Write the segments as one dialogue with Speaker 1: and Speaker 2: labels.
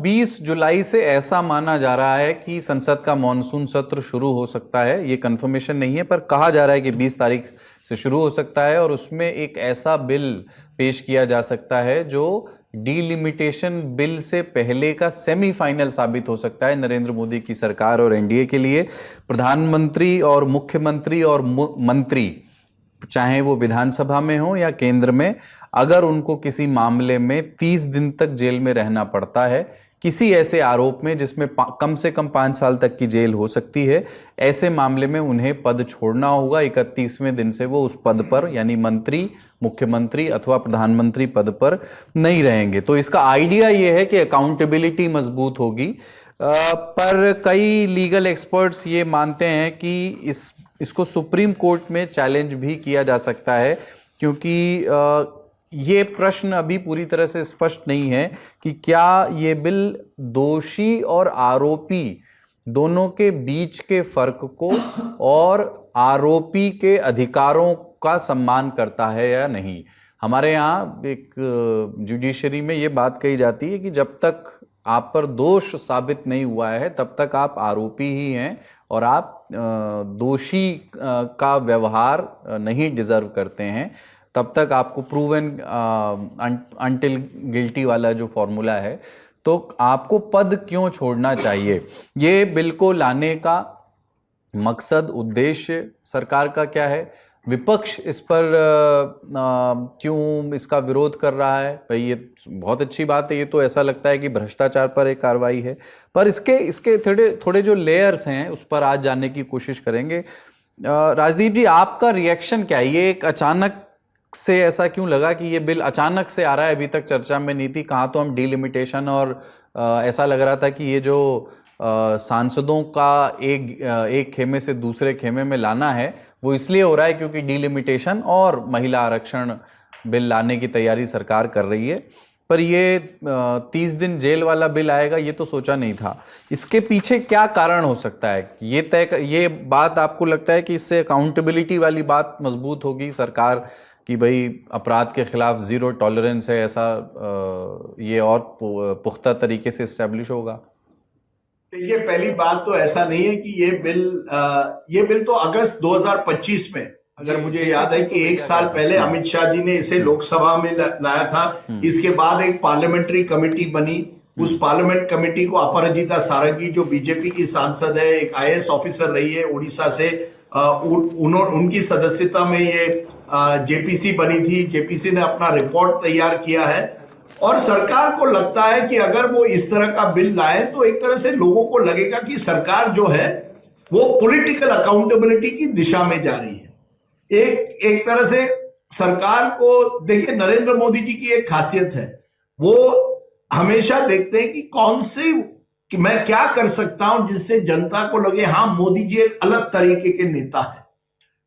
Speaker 1: 20 जुलाई से ऐसा माना जा रहा है कि संसद का मॉनसून सत्र शुरू हो सकता है। ये कंफर्मेशन नहीं है, पर कहा जा रहा है कि 20 तारीख से शुरू हो सकता है और उसमें एक ऐसा बिल पेश किया जा सकता है जो डीलिमिटेशन बिल से पहले का सेमीफाइनल साबित हो सकता है नरेंद्र मोदी की सरकार और एनडीए के लिए। प्रधानमंत्री और मुख्यमंत्री और मंत्री, चाहे वो विधानसभा में हो या केंद्र में, अगर उनको किसी मामले में 30 दिन तक जेल में रहना पड़ता है, किसी ऐसे आरोप में जिसमें कम से कम 5 साल तक की जेल हो सकती है, ऐसे मामले में उन्हें पद छोड़ना होगा। 31वें दिन से वो उस पद पर, यानी मंत्री, मुख्यमंत्री अथवा प्रधानमंत्री पद पर नहीं रहेंगे। तो इसका आइडिया ये है कि अकाउंटेबिलिटी मजबूत होगी। पर कई लीगल एक्सपर्ट्स ये मानते हैं कि इसको सुप्रीम कोर्ट में चैलेंज भी किया जा सकता है, क्योंकि ये प्रश्न अभी पूरी तरह से स्पष्ट नहीं है कि क्या ये बिल दोषी और आरोपी दोनों के बीच के फर्क को और आरोपी के अधिकारों का सम्मान करता है या नहीं। हमारे यहाँ एक जुडिशरी में ये बात कही जाती है कि जब तक आप पर दोष साबित नहीं हुआ है तब तक आप आरोपी ही हैं और आप दोषी का व्यवहार नहीं डिजर्व करते हैं। तब तक आपको प्रूवन अनटिल गिल्टी वाला जो फॉर्मूला है, तो आपको पद क्यों छोड़ना चाहिए। ये बिल को लाने का मकसद, उद्देश्य सरकार का क्या है, विपक्ष इस पर क्यों इसका विरोध कर रहा है। भाई ये बहुत अच्छी बात है, ये तो ऐसा लगता है कि भ्रष्टाचार पर एक कार्रवाई है, पर इसके थोड़े जो लेयर्स हैं उस पर आज जानने की कोशिश करेंगे। राजदीप जी, आपका रिएक्शन क्या है? ये एक अचानक से ऐसा क्यों लगा कि ये बिल अचानक से आ रहा है, अभी तक चर्चा में नहीं थी? कहाँ तो हम डीलिमिटेशन और ऐसा लग रहा था कि ये जो सांसदों का एक खेमे से दूसरे खेमे में लाना है वो इसलिए हो रहा है क्योंकि डीलिमिटेशन और महिला आरक्षण बिल लाने की तैयारी सरकार कर रही है। पर ये 30 दिन जेल वाला बिल आएगा ये तो सोचा नहीं था। इसके पीछे क्या कारण हो सकता है? ये बात आपको लगता है कि इससे अकाउंटेबिलिटी वाली बात मजबूत होगी सरकार कि भाई अपराध के खिलाफ जीरो टॉलरेंस है, ऐसा ये और पुख्ता तरीके से इस्टेब्लिश होगा?
Speaker 2: देखिए, पहली बात तो ऐसा नहीं है कि ये बिल तो अगस्त 2025 में, अगर मुझे याद है कि 1 साल पहले अमित शाह जी ने इसे लोकसभा में लाया था। इसके बाद एक पार्लियामेंट्री कमेटी बनी, उस पार्लियामेंट कमेटी को अपराजिता सारंगी जो बीजेपी की सांसद है, एक आईएएस ऑफिसर रही है उड़ीसा से, उनकी सदस्यता में ये जेपीसी बनी थी। जेपीसी ने अपना रिपोर्ट तैयार किया है और सरकार को लगता है कि अगर वो इस तरह का बिल लाए तो एक तरह से लोगों को लगेगा कि सरकार जो है वो पॉलिटिकल अकाउंटेबिलिटी की दिशा में जा रही है। एक तरह से सरकार को, देखिए नरेंद्र मोदी जी की एक खासियत है, वो हमेशा देखते हैं कि मैं क्या कर सकता हूं जिससे जनता को लगे हाँ मोदी जी एक अलग तरीके के नेता है,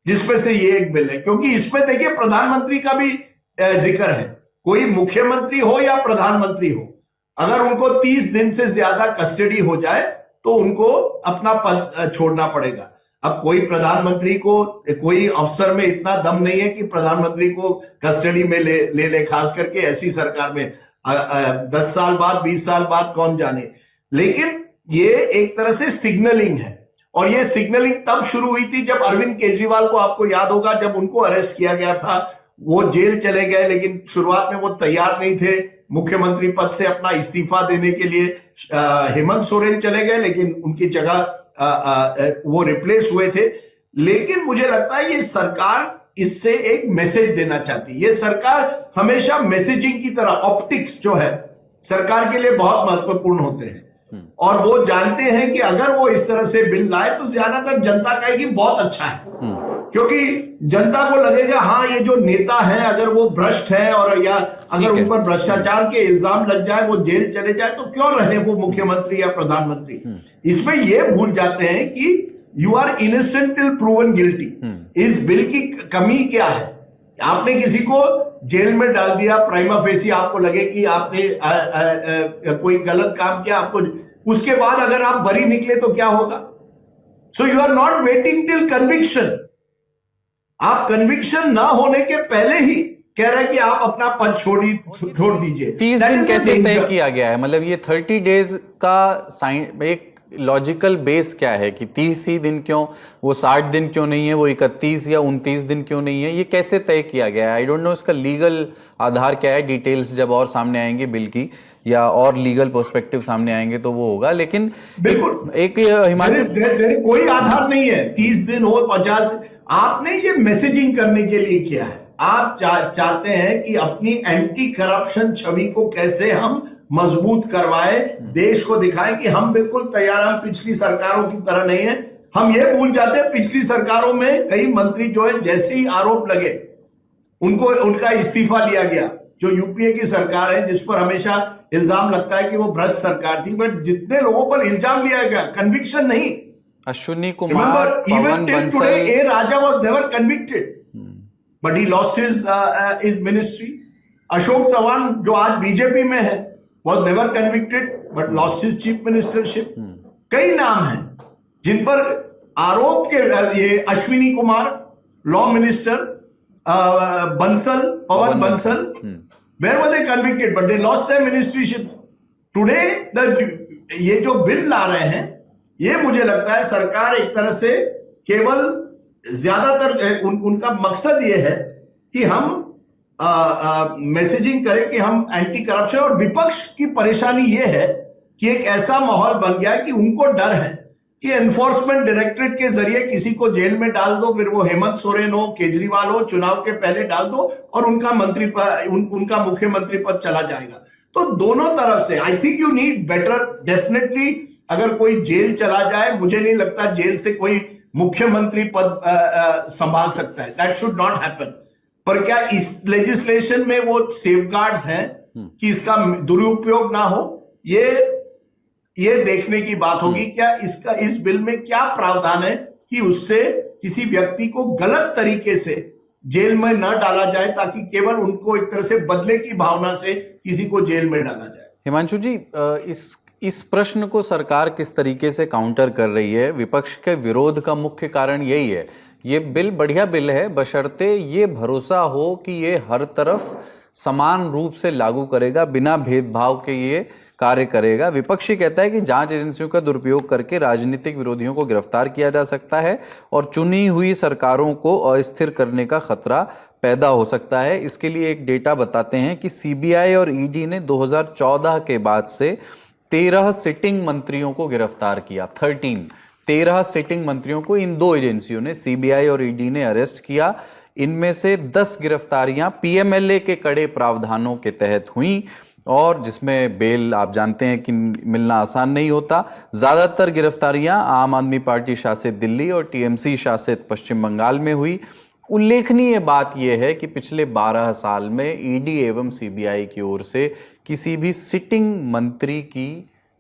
Speaker 2: जिसमें से ये एक बिल है। क्योंकि इसमें देखिए प्रधानमंत्री का भी जिक्र है। कोई मुख्यमंत्री हो या प्रधानमंत्री हो, अगर उनको 30 दिन से ज्यादा कस्टडी हो जाए तो उनको अपना पद छोड़ना पड़ेगा। अब कोई प्रधानमंत्री को, कोई अफसर में इतना दम नहीं है कि प्रधानमंत्री को कस्टडी में ले खास करके ऐसी सरकार में 10 साल बाद 20 साल बाद कौन जाने। लेकिन ये एक तरह से सिग्नलिंग है और ये सिग्नलिंग तब शुरू हुई थी जब अरविंद केजरीवाल को, आपको याद होगा, जब उनको अरेस्ट किया गया था, वो जेल चले गए, लेकिन शुरुआत में वो तैयार नहीं थे मुख्यमंत्री पद से अपना इस्तीफा देने के लिए। हेमंत सोरेन चले गए लेकिन उनकी जगह वो रिप्लेस हुए थे। लेकिन मुझे लगता है ये सरकार इससे एक मैसेज देना चाहती है। ये सरकार हमेशा मैसेजिंग की तरह, ऑप्टिक्स जो है सरकार के लिए बहुत महत्वपूर्ण होते हैं और वो जानते हैं कि अगर वो इस तरह से बिल लाए तो ज्यादातर जनता कहेगी बहुत अच्छा है, क्योंकि जनता को लगेगा हाँ ये जो नेता है अगर वो भ्रष्ट है और या अगर उन पर भ्रष्टाचार के इल्जाम लग जाए, वो जेल चले जाए, तो क्यों रहे वो मुख्यमंत्री या प्रधानमंत्री। इसमें ये भूल जाते हैं कि you are innocent till proven guilty. इस बिल की कमी क्या है? आपने किसी को जेल में डाल दिया, प्राइमा फेसी आपको लगे कि आपने कोई गलत काम किया, आपको उसके बाद अगर आप बरी निकले तो क्या होगा? So you are not waiting till conviction. आप कन्विक्शन ना होने के पहले ही कह रहा है कि आप अपना पद छोड़ दीजिए।
Speaker 1: 30
Speaker 2: That
Speaker 1: दिन
Speaker 2: is the
Speaker 1: कैसे तय
Speaker 2: danger.
Speaker 1: किया गया है? मतलब ये 30 डेज का साइन एक लॉजिकल बेस क्या है कि 30 ही दिन क्यों, वो 60 दिन क्यों नहीं है, वो 31 या 29 दिन क्यों नहीं है? ये कैसे तय किया गया है? आई डोंट नो इसका लीगल आधार क्या है। डिटेल्स जब और सामने आएंगे बिल की या और लीगल पर्सपेक्टिव सामने आएंगे तो वो होगा, लेकिन
Speaker 2: बिल्कुल
Speaker 1: एक हिमाचल
Speaker 2: कोई आधार नहीं है। 30 दिन हो 50 दिन, आपने ये मैसेजिंग करने के लिए किया है। आप चाहते हैं कि अपनी एंटी करप्शन छवि को कैसे हम मजबूत करवाए, देश को दिखाएं कि हम बिल्कुल तैयार, हम पिछली सरकारों की तरह नहीं है। हम ये भूल जाते हैं पिछली सरकारों में कई मंत्री जो है जैसे ही आरोप लगे उनका इस्तीफा लिया गया। जो यूपीए की सरकार है जिस पर हमेशा इल्जाम लगता है कि वो भ्रष्ट सरकार थी, बट जितने लोगों पर इल्जाम लिया गया, कन्विक्शन नहीं।
Speaker 1: Ashwini Kumar,
Speaker 2: Remember,
Speaker 1: Pawan
Speaker 2: even till
Speaker 1: Bansal,
Speaker 2: today, A. Raja was never convicted, but he lost his ministry. Ashok Chavan, जो आज बीजेपी में है, was never convicted, but lost his chief ministership. कई नाम हैं जिन पर आरोप के, ये Ashwini Kumar, law minister, Bansal, Pawan Bansal, where were they convicted? But they lost their ministership. Today, ये जो बिल ला रहे हैं, ये मुझे लगता है सरकार एक तरह से केवल ज्यादातर उनका मकसद ये है कि हम मैसेजिंग करें कि हम एंटी करप्शन, और विपक्ष की परेशानी ये है कि एक ऐसा माहौल बन गया है कि उनको डर है कि एनफोर्समेंट डायरेक्टरेट के जरिए किसी को जेल में डाल दो, फिर वो हेमंत सोरेन हो, केजरीवाल हो, चुनाव के पहले डाल दो और उनका उनका मुख्यमंत्री पद चला जाएगा। तो दोनों तरफ से I think you need better. Definitely अगर कोई जेल चला जाए, मुझे नहीं लगता जेल से कोई मुख्यमंत्री पद संभाल सकता है। That should not happen. पर क्या इस लेजिस्लेशन में वो सेफगार्ड्स हैं कि इसका दुरुपयोग ना हो? ये देखने की बात होगी। क्या इस बिल में क्या प्रावधान है कि उससे किसी व्यक्ति को गलत तरीके से जेल में न डाला जाए, ताकि केवल उनको एक तरह से बदले की भावना से किसी को जेल में डाला जाए।
Speaker 1: हिमांशु जी, इस प्रश्न को सरकार किस तरीके से काउंटर कर रही है? विपक्ष के विरोध का मुख्य कारण यही है। ये बिल बढ़िया बिल है, बशर्ते ये भरोसा हो कि ये हर तरफ समान रूप से लागू करेगा, बिना भेदभाव के ये कार्य करेगा। विपक्षी कहता है कि जांच एजेंसियों का दुरुपयोग करके राजनीतिक विरोधियों को गिरफ्तार किया जा सकता है और चुनी हुई सरकारों को अस्थिर करने का खतरा पैदा हो सकता है। इसके लिए एक डेटा बताते हैं कि सीबीआई और ईडी ने 2014 के बाद से 13 सिटिंग मंत्रियों को गिरफ्तार किया। 13 सिटिंग मंत्रियों को इन दो एजेंसियों ने, सीबीआई और ईडी ने, अरेस्ट किया। इनमें से 10 गिरफ्तारियां पीएमएलए के कड़े प्रावधानों के तहत हुई, और जिसमें बेल आप जानते हैं कि मिलना आसान नहीं होता। ज्यादातर गिरफ्तारियां आम आदमी पार्टी शासित दिल्ली और टीएमसी शासित पश्चिम बंगाल में हुई। उल्लेखनीय बात यह है कि पिछले 12 साल में ईडी एवं सीबीआई की ओर से किसी भी सिटिंग मंत्री की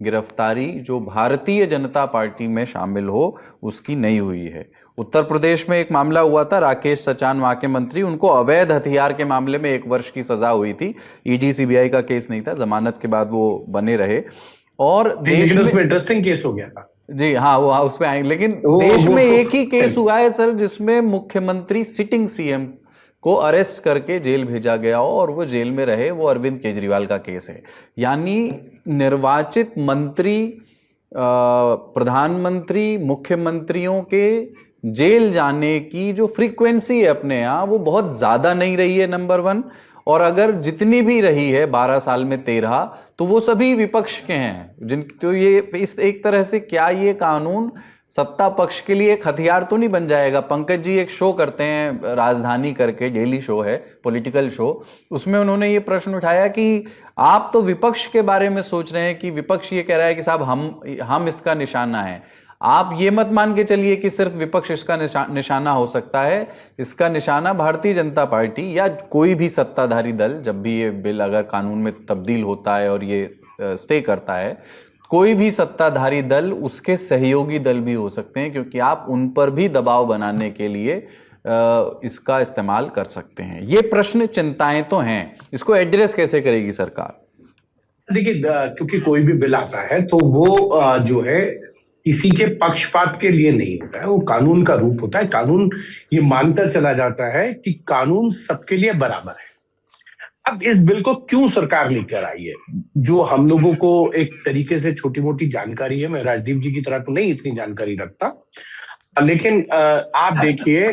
Speaker 1: गिरफ्तारी जो भारतीय जनता पार्टी में शामिल हो उसकी नहीं हुई है। उत्तर प्रदेश में एक मामला हुआ था, राकेश सचान वहां के मंत्री, उनको अवैध हथियार के मामले में 1 वर्ष की सजा हुई थी। ईडी सीबीआई का केस नहीं था, जमानत के बाद वो बने रहे। और देश में
Speaker 3: इंटरेस्टिंग केस हो गया था
Speaker 1: जी, हाँ, वो उसमें आएंगे, लेकिन देश में एक ही केस हुआ है सर जिसमें मुख्यमंत्री सिटिंग सीएम को अरेस्ट करके जेल भेजा गया हो और वो जेल में रहे, वो अरविंद केजरीवाल का केस है। यानी निर्वाचित मंत्री, प्रधानमंत्री, मुख्यमंत्रियों के जेल जाने की जो फ्रीक्वेंसी है अपने यहाँ, वो बहुत ज्यादा नहीं रही है, नंबर 1। और अगर जितनी भी रही है 12 साल में 13, तो वो सभी विपक्ष के हैं। तो ये इस एक तरह से क्या ये कानून सत्ता पक्ष के लिए एक हथियार तो नहीं बन जाएगा? पंकज जी एक शो करते हैं राजधानी करके, डेली शो है, पॉलिटिकल शो, उसमें उन्होंने ये प्रश्न उठाया कि आप तो विपक्ष के बारे में सोच रहे हैं कि विपक्ष ये कह रहा है कि साहब हम इसका निशाना है। आप ये मत मान के चलिए कि सिर्फ विपक्ष इसका निशाना हो सकता है। इसका निशाना भारतीय जनता पार्टी या कोई भी सत्ताधारी दल, जब भी ये बिल अगर कानून में तब्दील होता है और ये स्टे करता है, कोई भी सत्ताधारी दल उसके सहयोगी दल भी हो सकते हैं, क्योंकि आप उन पर भी दबाव बनाने के लिए इसका इस्तेमाल कर सकते हैं। ये प्रश्न, चिंताएं तो हैं, इसको एड्रेस कैसे करेगी सरकार?
Speaker 3: देखिए, क्योंकि कोई भी बिल आता है तो वो जो है किसी के पक्षपात के लिए नहीं होता है, वो कानून का रूप होता है। कानून ये मानकर चला जाता है कि कानून सबके लिए बराबर है। अब इस बिल को क्यों सरकार लेकर आई है, जो हम लोगों को एक तरीके से छोटी मोटी जानकारी है, मैं राजदीप जी की तरह तो नहीं इतनी जानकारी रखता, लेकिन आप देखिए,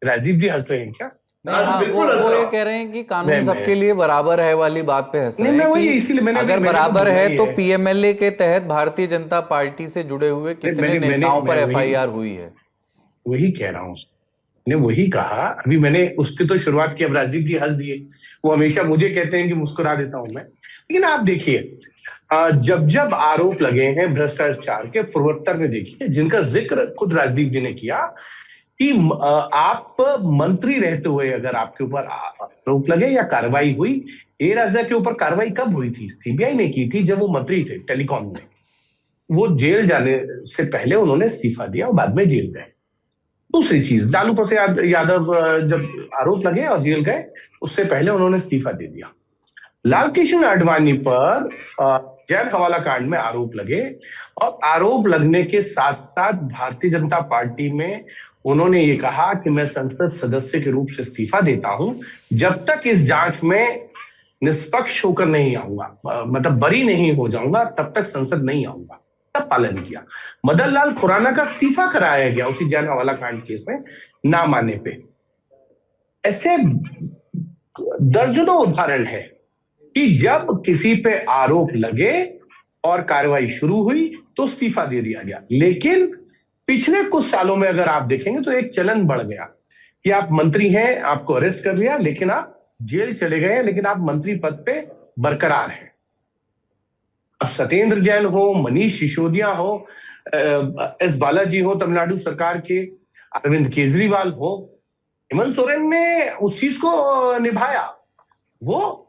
Speaker 3: राजदीप जी हंस रहे हैं क्या?
Speaker 1: नहीं, हाँ, वो ये कह रहे हैं कि कानून सबके लिए बराबर है वाली बात पे हंस रहे हैं कि
Speaker 3: इसीलिए मैंने
Speaker 1: अगर बराबर है तो पीएमएलए के तहत भारतीय जनता पार्टी से जुड़े हुए कितने नेताओं पर एफआईआर हुई है।
Speaker 3: वही कह रहा हूं, ने वही कहा, अभी मैंने उसकी तो शुरुआत की, अब राजदीप जी हंस दिए। वो हमेशा मुझे कहते हैं कि मुस्कुरा देता हूं मैं, लेकिन आप देखिए, जब जब आरोप लगे हैं भ्रष्टाचार के, पूर्वोत्तर में देखिए, जिनका जिक्र खुद राजदीप जी ने किया कि आप मंत्री रहते हुए अगर आपके ऊपर आरोप लगे या कार्रवाई हुई, ए राजा के ऊपर कार्रवाई कब हुई थी? सीबीआई ने की थी जब वो मंत्री थे टेलीकॉम में। वो जेल जाने से पहले उन्होंने इस्तीफा दिया और बाद में जेल गए। दूसरी चीज, लालू प्रसाद यादव जब आरोप लगे और जेल गए, उससे पहले उन्होंने इस्तीफा दे दिया। लालकृष्ण आडवाणी पर जैन हवाला कांड में आरोप लगे और आरोप लगने के साथ साथ भारतीय जनता पार्टी में उन्होंने ये कहा कि मैं संसद सदस्य के रूप से इस्तीफा देता हूं जब तक इस जांच में निष्पक्ष होकर नहीं आऊंगा, मतलब बरी नहीं हो जाऊंगा, तब तक संसद नहीं आऊंगा। तब पालन किया। मदन लाल खुराना का इस्तीफा कराया गया उसी जैन हवाला कांड केस में ना मानने पे। ऐसे दर्जनों उदाहरण है कि जब किसी पे आरोप लगे और कार्रवाई शुरू हुई तो इस्तीफा दे दिया गया। लेकिन पिछले कुछ सालों में अगर आप देखेंगे तो एक चलन बढ़ गया कि आप मंत्री हैं, आपको अरेस्ट कर लिया, लेकिन आप जेल चले गए, लेकिन आप मंत्री पद पे बरकरार हैं। अब सत्येंद्र जैन हो, मनीष सिसोदिया हो, एस बालाजी हो तमिलनाडु सरकार के, अरविंद केजरीवाल हो, हेमंत सोरेन ने उस चीज को निभाया। वो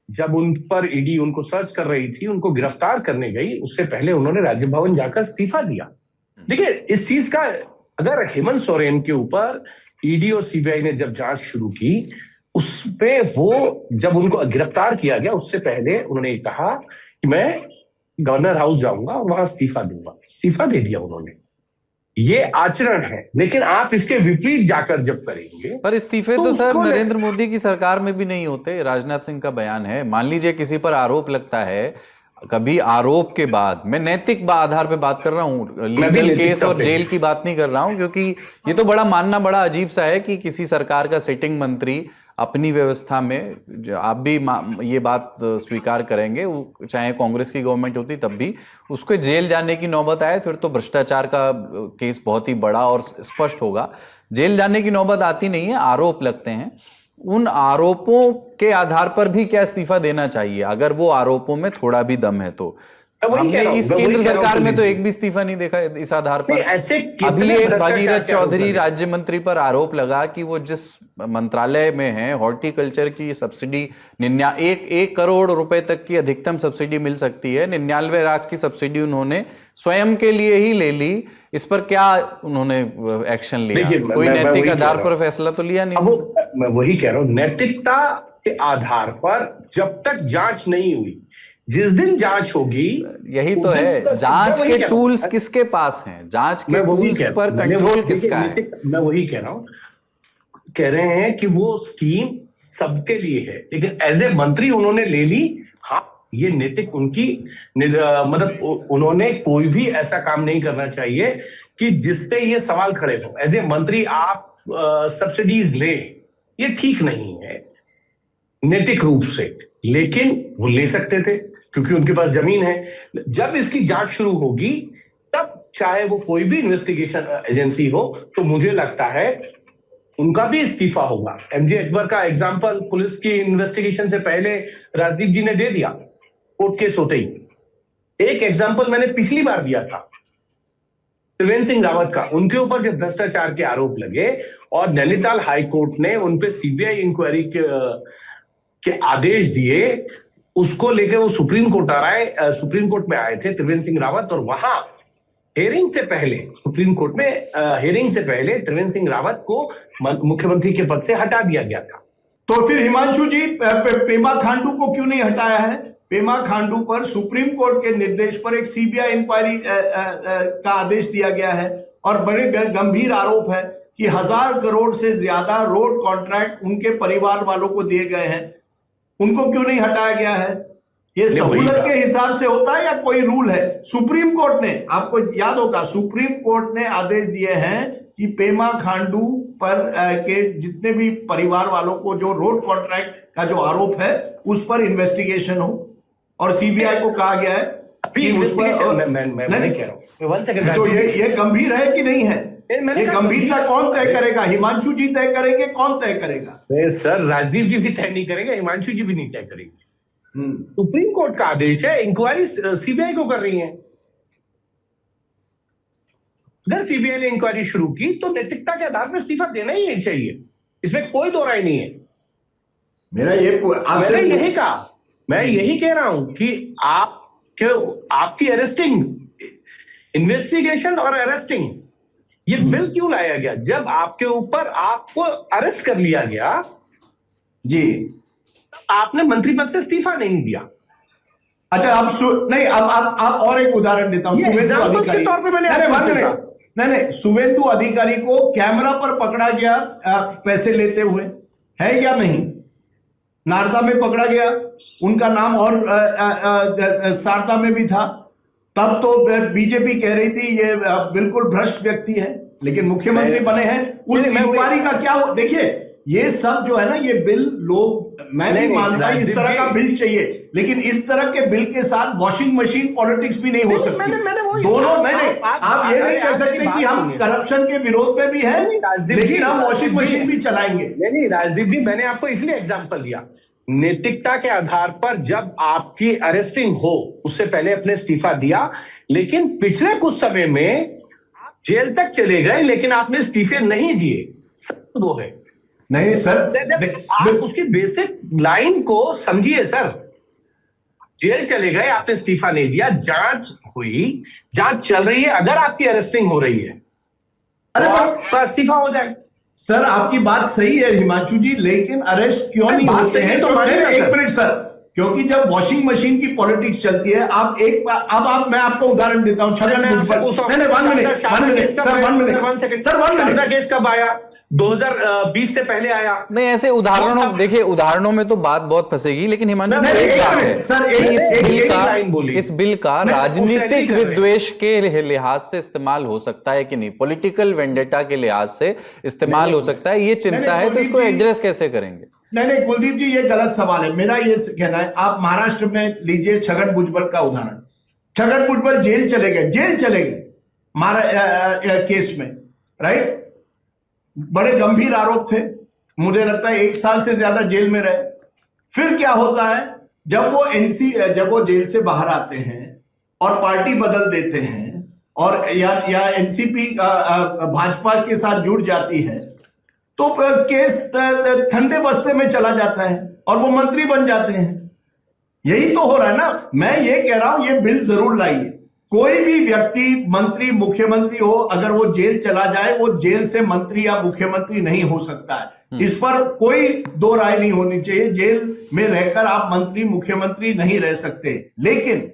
Speaker 3: जब उन पर ईडी उनको सर्च कर रही थी, उनको गिरफ्तार करने गई, उससे पहले उन्होंने राज्य भवन जाकर इस्तीफा दिया। देखिए, इस चीज का अगर हेमंत सोरेन के ऊपर ईडी और सीबीआई ने जब जांच शुरू की, उस पे वो जब उनको गिरफ्तार किया गया, उससे पहले उन्होंने कहा कि मैं गवर्नर हाउस जाऊंगा और वहां इस्तीफा दूंगा। इस्तीफा दे दिया उन्होंने। ये आचरण है, लेकिन आप इसके विपरीत जाकर जब करेंगे,
Speaker 1: पर इस्तीफे तो सर नरेंद्र मोदी की सरकार में भी नहीं होते। राजनाथ सिंह का बयान है, मान लीजिए किसी पर आरोप लगता है, कभी आरोप के बाद, मैं नैतिक आधार पे बात कर रहा हूँ, लीगल केस और जेल की बात नहीं कर रहा हूँ, क्योंकि ये तो बड़ा मानना बड़ा अजीब सा है कि किसी सरकार का सिटिंग मंत्री अपनी व्यवस्था में, आप भी ये बात स्वीकार करेंगे, चाहे कांग्रेस की गवर्नमेंट होती तब भी, उसको जेल जाने की नौबत आए, फिर तो भ्रष्टाचार का केस बहुत ही बड़ा और स्पष्ट होगा। जेल जाने की नौबत आती नहीं है, आरोप लगते हैं। उन आरोपों के आधार पर भी क्या इस्तीफा देना चाहिए, अगर वो आरोपों में थोड़ा भी दम है तो? हमने इस केंद्र सरकार में तो एक भी इस्तीफा नहीं देखा इस आधार पर।
Speaker 3: ऐसे
Speaker 1: अभी एक भगीरथ चौधरी राज्य मंत्री पर आरोप लगा कि वो जिस मंत्रालय में है, हॉर्टिकल्चर की सब्सिडी 1 करोड़ रुपए तक की अधिकतम सब्सिडी मिल सकती है, 99 लाख की सब्सिडी उन्होंने स्वयं के लिए ही ले ली। इस पर क्या उन्होंने एक्शन लिया? कोई नैतिक आधार पर फैसला तो लिया नहीं।
Speaker 3: मैं वही कह रहा हूं, नैतिकता के आधार पर जब तक जांच नहीं हुई, जिस दिन जांच होगी,
Speaker 1: यही तो है, जांच के टूल्स किसके पास हैं? जांच के टूल्स पर कंट्रोल किसका है?
Speaker 3: मैं वही कह रहा हूं, कह रहे हैं कि वो स्कीम सबके लिए है, लेकिन एज ए मंत्री उन्होंने ले ली। हाँ, ये नैतिक उनकी मतलब उन्होंने कोई भी ऐसा काम नहीं करना चाहिए कि जिससे ये सवाल खड़े हो। एज ए मंत्री आप सब्सिडीज ले, ये ठीक नहीं है नैतिक रूप से, लेकिन वो ले सकते थे क्योंकि उनके पास जमीन है। जब इसकी जांच शुरू होगी, तब चाहे वो कोई भी इन्वेस्टिगेशन एजेंसी हो, तो मुझे लगता है उनका भी इस्तीफा होगा। एमजे अकबर का एग्जाम्पल पुलिस की इन्वेस्टिगेशन से पहले राजदीप जी ने दे दिया, कोर्ट केस होते ही। एक एग्जाम्पल मैंने पिछली बार दिया था त्रिवेंद्र सिंह रावत का, उनके ऊपर जब भ्रष्टाचार के आरोप लगे और नैनीताल हाई कोर्ट ने उनपे सीबीआई इंक्वायरी के आदेश दिए, उसको लेकर वो सुप्रीम कोर्ट में आए थे त्रिवेंद्र सिंह रावत, और वहां हेयरिंग से पहले सुप्रीम कोर्ट में हेयरिंग से पहले त्रिवेंद्र सिंह रावत को मुख्यमंत्री के पद से हटा दिया गया था।
Speaker 2: तो फिर हिमांशु जी, पेमा खांडू को क्यों नहीं हटाया है? पेमा खांडू पर सुप्रीम कोर्ट के निर्देश पर एक सीबीआई इंक्वायरी का आदेश दिया गया है और बड़े गंभीर आरोप है। कि 1000 करोड़ से ज्यादा रोड कॉन्ट्रैक्ट उनके परिवार वालों को दिए गए हैं, उनको क्यों नहीं हटाया गया है? ये सहूलत के हिसाब से होता है या कोई रूल है? सुप्रीम कोर्ट ने, आपको याद होगा, सुप्रीम कोर्ट ने आदेश दिए हैं कि पेमा खांडू पर के जितने भी परिवार वालों को जो रोड कॉन्ट्रैक्ट का जो आरोप है उस पर इन्वेस्टिगेशन हो, और सीबीआई को कहा गया है कि उस पर
Speaker 3: मैं कह रहा हूं 1 सेकंड।
Speaker 2: तो ये गंभीर है कि नहीं है? ये गंभीरता कौन तय करेगा? हिमांशु जी तय करेंगे? कौन तय करेगा?
Speaker 3: सर राजदीप जी भी तय नहीं करेंगे, हिमांशु जी भी नहीं तय करेंगे। सुप्रीम कोर्ट का आदेश है, इंक्वायरी सीबीआई को कर रही है। अगर सीबीआई ने इंक्वायरी शुरू की तो नैतिकता के आधार पर इस्तीफा देना ही चाहिए, इसमें कोई दो राय नहीं है।
Speaker 2: मैंने
Speaker 3: यही कहा, मैं यही कह रहा हूं कि आपकी अरेस्टिंग, इन्वेस्टिगेशन और अरेस्टिंग, ये बिल क्यों लाया गया? जब आपके ऊपर आपको अरेस्ट कर लिया गया
Speaker 2: जी,
Speaker 3: आपने मंत्री पद से इस्तीफा नहीं दिया।
Speaker 2: अच्छा, आप नहीं, आप और एक उदाहरण देता हूं। शुभेंदु अधिकारी,
Speaker 3: तौर पे मैंने
Speaker 2: नहीं, शुभेंदु अधिकारी को कैमरा पर पकड़ा गया पैसे लेते हुए, है या नहीं? नारदा में पकड़ा गया, उनका नाम और शारदा में भी था। तब तो बीजेपी कह रही थी ये बिल्कुल भ्रष्ट व्यक्ति है, लेकिन मुख्यमंत्री बने हैं। उस इंक्वायरी का क्या हो? देखिए, ये सब जो है ना, ये बिल लोग, मैं नहीं मानता इस तरह का बिल चाहिए, लेकिन इस तरह के बिल के साथ वॉशिंग मशीन पॉलिटिक्स भी नहीं हो सकती। दोनों, नहीं, आप ये नहीं कह सकते कि हम करप्शन के विरोध में भी हैं, लेकिन हम वॉशिंग मशीन भी चलाएंगे।
Speaker 3: नहीं राजदीप जी, मैंने आपको इसलिए एग्जाम्पल दिया, नैतिकता के आधार पर जब आपकी अरेस्टिंग हो, उससे पहले अपने इस्तीफा दिया, लेकिन पिछले कुछ समय में आप जेल तक चले गए, लेकिन आपने इस्तीफे नहीं दिए, वो है।
Speaker 2: नहीं सर,
Speaker 3: आप उसकी बेसिक लाइन को समझिए सर। जेल चले गए, आपने इस्तीफा नहीं दिया, जांच हुई, जांच चल रही है, अगर आपकी अरेस्टिंग हो रही है तो इस्तीफा हो जाए।
Speaker 2: सर आपकी बात सही है हिमांशु जी, लेकिन अरेस्ट क्यों नहीं होते हैं? तो एक मिनट सर, क्योंकि जब वॉशिंग मशीन की पॉलिटिक्स चलती है, मैं आपको उदाहरण देता हूं। छगन भुजबल,
Speaker 3: शारदा केस कब आया? 2020 से पहले आया।
Speaker 1: नहीं, ऐसे उदाहरणों, देखिए उदाहरणों में तो बात बहुत फंसेगी, लेकिन हिमांशु इस बिल का राजनीतिक विद्वेष के लिहाज से इस्तेमाल हो सकता है कि नहीं, पॉलिटिकल वेंडेटा के लिहाज से इस्तेमाल हो सकता है, ये चिंता है, तो इसको एड्रेस कैसे करेंगे?
Speaker 2: नहीं कुलदीप जी, ये गलत सवाल है। मेरा ये कहना है, आप महाराष्ट्र में लीजिए छगन भुजबल का उदाहरण। छगन भुजबल जेल चले गए केस में, राइट? बड़े गंभीर आरोप थे, मुझे लगता है 1 साल से ज्यादा जेल में रहे। फिर क्या होता है, जब वो जेल से बाहर आते हैं और पार्टी बदल देते हैं, और या एनसीपी भाजपा के साथ जुड़ जाती है, तो केस ठंडे बस्ते में चला जाता है और वो मंत्री बन जाते हैं। यही तो हो रहा है ना। मैं ये कह रहा हूं, ये बिल जरूर लाइए। कोई भी व्यक्ति, मंत्री, मुख्यमंत्री हो, अगर वो जेल चला जाए, वो जेल से मंत्री या मुख्यमंत्री नहीं हो सकता है। इस पर कोई दो राय नहीं होनी चाहिए। जेल में रहकर आप मंत्री, मुख्यमंत्री नहीं रह सकते, लेकिन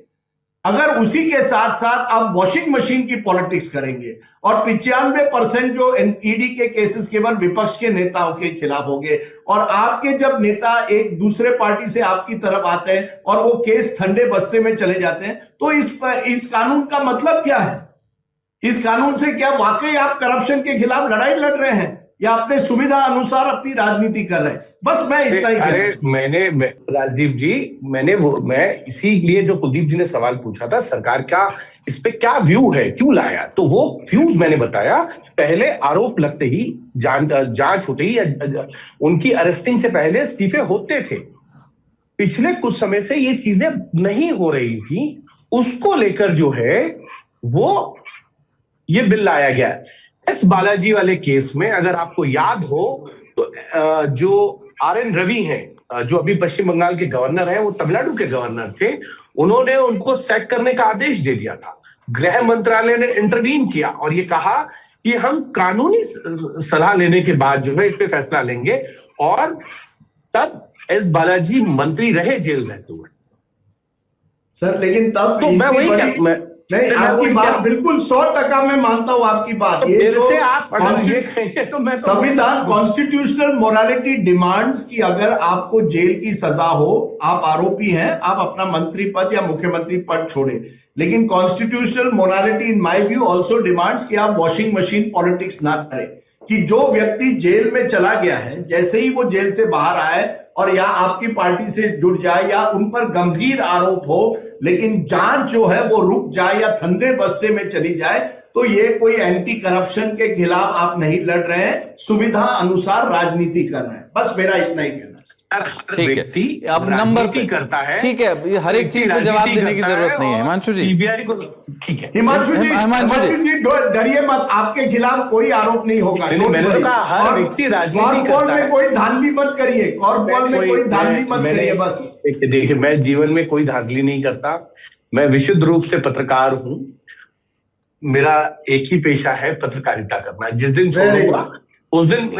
Speaker 2: अगर उसी के साथ साथ आप वॉशिंग मशीन की पॉलिटिक्स करेंगे और 95% जो ईडी के केसेस केवल विपक्ष के नेताओं के खिलाफ होंगे, और आपके जब नेता एक दूसरे पार्टी से आपकी तरफ आते हैं और वो केस ठंडे बस्ते में चले जाते हैं, तो इस कानून का मतलब क्या है? इस कानून से क्या वाकई आप करप्शन के खिलाफ लड़ाई लड़ रहे हैं या अपने सुविधा अनुसार अपनी राजनीति कर रहे हैं? बस मैं इतना ही
Speaker 3: राजदीप जी, मैं इसीलिए जो कुलदीप जी ने सवाल पूछा था, सरकार का इस पे क्या व्यू है, क्यों लाया, तो वो व्यूज मैंने बताया। पहले आरोप लगते ही, जांच होते ही, उनकी अरेस्टिंग से पहले इस्तीफे होते थे। पिछले कुछ समय से ये चीजें नहीं हो रही थी, उसको लेकर जो है वो ये बिल लाया गया। एस बालाजी वाले केस में अगर आपको याद हो तो जो RN रवि हैं, जो अभी पश्चिम बंगाल के गवर्नर हैं, वो तमिलनाडु के गवर्नर थे, उन्होंने उनको सैक करने का आदेश दे दिया था। गृह मंत्रालय ने इंटरवीन किया और ये कहा कि हम कानूनी सलाह लेने के बाद जो है इस पे फैसला लेंगे, और तब एस बालाजी मंत्री रहे जेल रहते हुए।
Speaker 2: सर लेकिन तब
Speaker 3: तो मैं वही
Speaker 2: नहीं,
Speaker 3: फिर मैं
Speaker 2: आपकी
Speaker 3: वही
Speaker 2: बात
Speaker 3: क्या-
Speaker 2: बिल्कुल 100% मैं मानता हूं आपकी बात।
Speaker 3: तो
Speaker 2: ये
Speaker 3: मेरे
Speaker 2: जो
Speaker 3: से आप अगर
Speaker 2: कॉन्स्टि-
Speaker 3: ये कहेंगे तो मैं तो
Speaker 2: संविधान कॉन्स्टिट्यूशनल मोरालिटी डिमांड्स कि अगर आपको जेल की सजा हो, आप आरोपी हैं, आप अपना मंत्री पद या मुख्यमंत्री पद छोड़े। लेकिन constitutional morality in my view also demands कि आप वॉशिंग मशीन पॉलिटिक्स ना करें, कि जो व्यक्ति जेल में चला गया है, जैसे ही वो जेल से बाहर आए और या आपकी पार्टी से जुड़ जाए या उन पर गंभीर आरोप हो, लेकिन जांच जो है वो रुक जाए या धंधे बस्ते में चली जाए, तो ये कोई एंटी करप्शन के खिलाफ आप नहीं लड़ रहे हैं, सुविधा अनुसार राजनीति कर रहे हैं। बस मेरा इतना ही कहना है।
Speaker 1: ठीक है, अब नंबर पे
Speaker 3: करता है,
Speaker 1: ठीक है, ये हर एक चीज पे जवाब देने की जरूरत नहीं है हिमांशु जी।
Speaker 3: सीबीआई को ठीक है।
Speaker 2: हिमांशु जी,
Speaker 1: हिमांशु जी,
Speaker 2: डरिए मत, आपके खिलाफ कोई आरोप नहीं होगा।
Speaker 3: नहीं, मैंने तो कहा हर व्यक्ति राजनीति करता है।
Speaker 2: में कोई धांधली मत करिए, कॉर्पोल में कोई धांधली मत करिए। बस
Speaker 3: देखिए, मैं जीवन में कोई धांधली नहीं करता, मैं विशुद्ध रूप से पत्रकार हूं, मेरा एक ही पेशा है पत्रकारिता करना। जिस दिन छोड़ूंगा उस दिन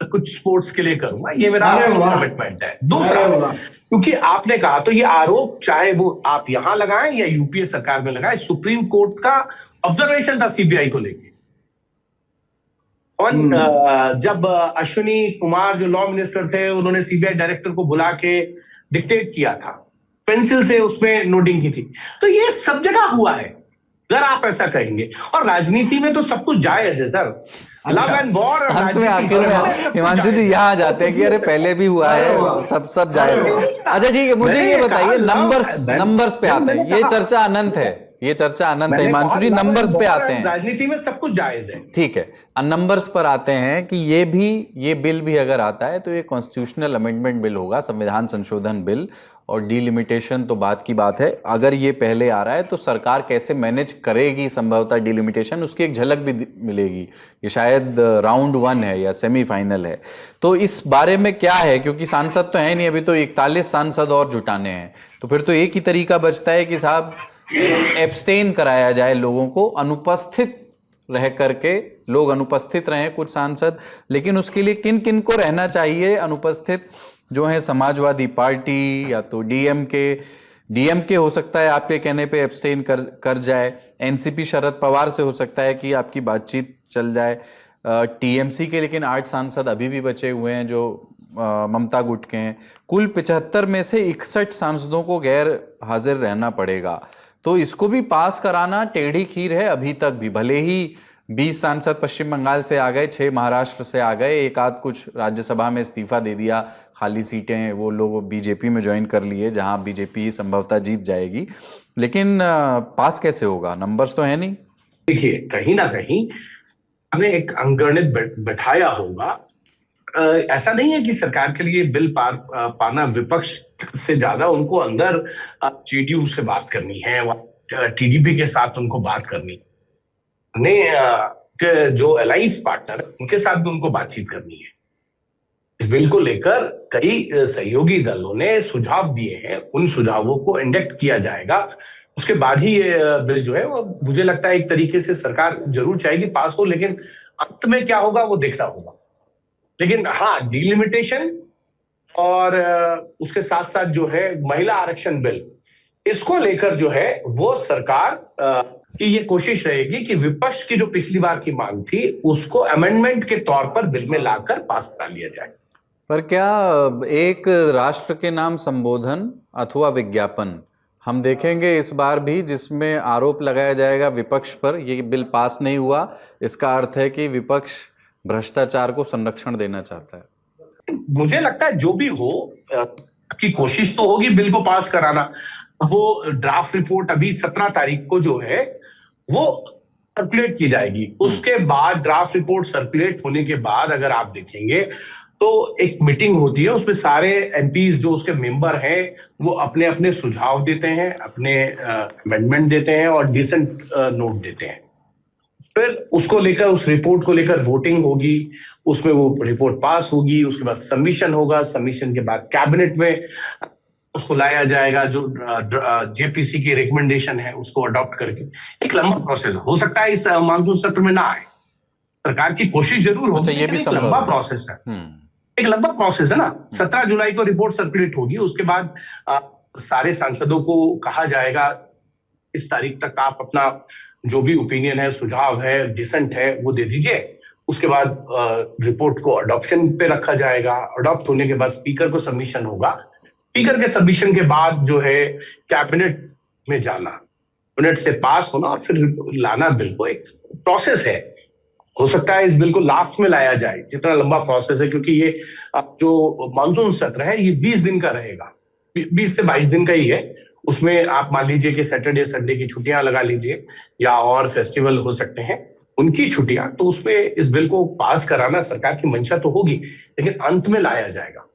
Speaker 3: कुछ स्पोर्ट्स के लिए करूंगा, ये मेरा कमिटमेंट है। दूसरा, क्योंकि आपने कहा तो ये आरोप चाहे वो आप यहां लगाएं या यूपीए सरकार में लगाएं, सुप्रीम कोर्ट का ऑब्जर्वेशन था सीबीआई को लेके। और जब अश्विनी कुमार जो लॉ मिनिस्टर थे, उन्होंने सीबीआई डायरेक्टर को बुला के डिक्टेट किया था, पेंसिल से उसमें नोटिंग की थी। तो ये सब जगह हुआ है अगर आप ऐसा कहेंगे। और राजनीति में तो सब कुछ जायज है सर, लव एंड वॉर।
Speaker 1: अंत में आखिर में हिमांशु जी यहाँ जाते हैं कि अरे पहले भी हुआ है, सब जाएगा। अच्छा ठीक है, मुझे ये बताइए, नंबर्स पे आते हैं, ये चर्चा अनंत है, ये चर्चा अनंत है हिमांशु जी। नंबर्स पे आते हैं,
Speaker 3: राजनीति में सब कुछ जायज है।
Speaker 1: ठीक है, नंबर्स पर आते हैं कि ये बिल भी अगर आता है तो ये कॉन्स्टिट्यूशनल अमेंडमेंट बिल होगा, संविधान संशोधन बिल, और डिलिमिटेशन तो बात की बात है। अगर ये पहले आ रहा है तो सरकार कैसे मैनेज करेगी संभवतः डिलिमिटेशन, उसकी एक झलक भी मिलेगी। ये शायद राउंड 1 है या सेमीफाइनल है, तो इस बारे में क्या है, क्योंकि सांसद तो है नहीं अभी, तो 41 सांसद और जुटाने हैं, तो फिर तो एक ही तरीका बचता है कि साहब एब्सटेन कराया जाए लोगों को, अनुपस्थित रह करके लोग अनुपस्थित रहें कुछ सांसद। लेकिन उसके लिए किन किन को रहना चाहिए अनुपस्थित, जो है समाजवादी पार्टी या तो डीएमके हो सकता है आपके कहने पे एब्सटेन कर जाए, एनसीपी शरद पवार से हो सकता है कि आपकी बातचीत चल जाए, टीएमसी के लेकिन 8 सांसद अभी भी बचे हुए हैं जो ममता गुट के हैं। कुल 75 में से 61 सांसदों को गैर हाजिर रहना पड़ेगा, तो इसको भी पास कराना टेढ़ी खीर है अभी तक भी। भले ही 20 सांसद पश्चिम बंगाल से आ गए, 6 महाराष्ट्र से आ गए, एक आध कुछ राज्यसभा में इस्तीफा दे दिया, खाली सीटें वो लोग बीजेपी में ज्वाइन कर लिए जहां बीजेपी संभवतः जीत जाएगी, लेकिन पास कैसे होगा, नंबर्स तो है नहीं।
Speaker 3: देखिए, कहीं ना कहीं हमें एक अंगणित बैठाया होगा। ऐसा नहीं है कि सरकार के लिए बिल पाना विपक्ष से ज्यादा उनको अंदर जेडीयू से बात करनी है, टीडीपी के साथ उनको बात करनी है, जो अलायंस पार्टनर उनके साथ भी उनको बातचीत करनी है। इस बिल को लेकर कई सहयोगी दलों ने सुझाव दिए हैं, उन सुझावों को इंडेक्ट किया जाएगा, उसके बाद ही ये बिल जो है वो मुझे लगता है एक तरीके से सरकार जरूर चाहेगी पास हो, लेकिन अंत में क्या होगा वो देखना होगा। लेकिन हाँ, डिलिमिटेशन और उसके साथ साथ जो है महिला आरक्षण बिल, इसको लेकर जो है वो सरकार की ये कोशिश रहेगी कि विपक्ष की जो पिछली बार की मांग थी उसको अमेंडमेंट के तौर पर बिल में लाकर पास करा लिया जाए।
Speaker 1: पर क्या एक राष्ट्र के नाम संबोधन अथवा विज्ञापन हम देखेंगे इस बार भी, जिसमें आरोप लगाया जाएगा विपक्ष पर ये बिल पास नहीं हुआ, इसका अर्थ है कि विपक्ष भ्रष्टाचार को संरक्षण देना चाहता है।
Speaker 3: मुझे लगता है जो भी हो की कोशिश तो होगी बिल को पास कराना। वो ड्राफ्ट रिपोर्ट अभी 17 तारीख को जो है वो सर्कुलेट की जाएगी। उसके बाद ड्राफ्ट रिपोर्ट सर्कुलेट होने के बाद अगर आप देखेंगे तो एक मीटिंग होती है, उसमें सारे एमपीज जो उसके मेंबर हैं वो अपने अपने सुझाव देते हैं, अपने अमेंडमेंट देते हैं और डिसेंट नोट देते हैं। फिर उसको लेकर, उस रिपोर्ट को लेकर वोटिंग होगी, उसमें वो रिपोर्ट पास होगी, उसके बाद सबमिशन होगा, सबमिशन के बाद कैबिनेट में उसको लाया जाएगा, जो जेपीसी की रिकमेंडेशन है उसको अडॉप्ट करके। एक लंबा प्रोसेस हो सकता है इस मानसून सत्र में ना आए, सरकार की कोशिश जरूर होगी,
Speaker 1: ये भी
Speaker 3: लंबा प्रोसेस है, एक लंबा प्रोसेस है ना। 17 जुलाई को रिपोर्ट सर्कुलेट होगी, उसके बाद सारे सांसदों को कहा जाएगा इस तारीख तक आप अपना जो भी ओपिनियन है, सुझाव है, डिसेंट है, वो दे दीजिए। उसके बाद रिपोर्ट को अडॉप्शन पे रखा जाएगा। अडॉप्ट होने के बाद स्पीकर को सबमिशन होगा। स्पीकर के सबमिशन के बाद जो है कैबिनेट में जाना, कैबिनेट से पास होना और फिर लाना बिल को, एक प्रोसेस है। हो सकता है इस बिल को लास्ट में लाया जाए, जितना लंबा प्रोसेस है, क्योंकि ये जो मानसून सत्र है ये 20 दिन का रहेगा, 20 से 22 दिन का ही है। उसमें आप मान लीजिए कि सैटरडे संडे की छुट्टियां लगा लीजिए, या और फेस्टिवल हो सकते हैं उनकी छुट्टियां, तो उसमें इस बिल को पास कराना सरकार की मंशा तो होगी, लेकिन अंत में लाया जाएगा।